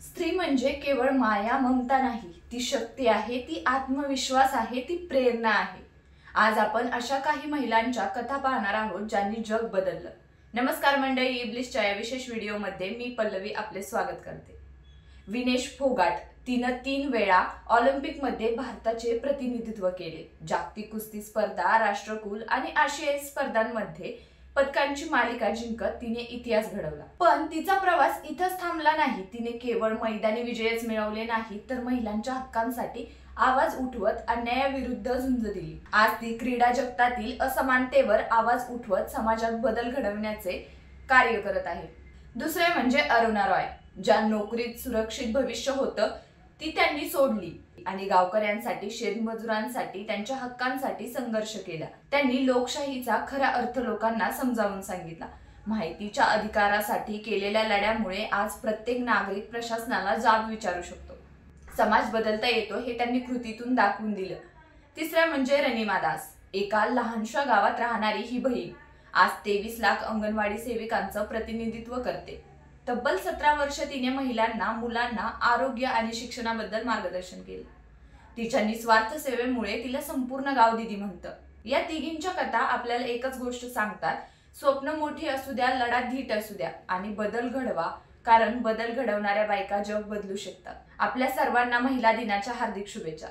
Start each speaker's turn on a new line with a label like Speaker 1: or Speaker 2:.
Speaker 1: स्त्री म्हणजे केवळ माया ममता नाही, ती शक्ती आहे, ती आत्मविश्वास आहे, ती प्रेरणा आहे। आज आपण अशा काही महिलांच्या कथा पाहणार आहोत ज्यांनी जग बदललं। नमस्कार मंडळी, इब्लिशच्या या विशेष व्हिडिओमध्ये मी पल्लवी आपले स्वागत करते। विनेश फोगाट, तिनं 3 वेळा ऑलिम्पिकमध्ये भारताचे प्रतिनिधित्व केले। जागतिक कुस्ती स्पर्धा, राष्ट्रकुल आणि आशियाई स्पर्धांमध्ये पदकांची मालिका जिंकत तिने इतिहास घडवला। पण तिचा प्रवास इथंच थांबला नाही। तिने केवळ मैदानी विजयच मिळवले नाही, तर महिलांच्या हक्कांसाठी आवाज उठवत अन्यायाविरुद्ध झुंज दिली। आज ती क्रीडा जगतातील असमानतेवर आवाज उठवत समाजात बदल घडवण्याचे कार्य करत आहे। दुसरे म्हणजे अरुणा रॉय, ज्या नोकरीत सुरक्षित भविष्य होतं ती त्यांनी सोडली आणि गावकऱ्यांसाठी, शेतमजुरांसाठी, त्यांच्या हक्कांसाठी संघर्ष केला। त्यांनी लोकशाहीचा खरा अर्थ लोकांना समजावून सांगितला। माहितीच्या अधिकारासाठी केलेल्या लढ्यामुळे आज प्रत्येक नागरिक प्रशासनाला जाब विचारू शकतो। समाज बदलता येतो हे त्यांनी कृतीतून दाखवून दिलं। तिसरा म्हणजे रनिमा दास, एका लहानशा गावात राहणारी ही बहीण आज 23 लाख अंगणवाडी सेविकांचं प्रतिनिधित्व करते। तब्बल 17 वर्ष तिने महिलांना, मुलांना आरोग्य आणि शिक्षणाबद्दल मार्गदर्शन केले। तिच्या निस्वार्थ सेवेमुळे तिला संपूर्ण गाव दीदी म्हणतं। या तिघींच्या कथा आपल्याला एकच गोष्ट सांगतात, स्वप्न मोठी असू द्या, लढा धीट असू द्या आणि बदल घडवा, कारण बदल घडवणाऱ्या बायका जग बदलू शकतात। आपल्या सर्वांना महिला दिनाच्या हार्दिक शुभेच्छा।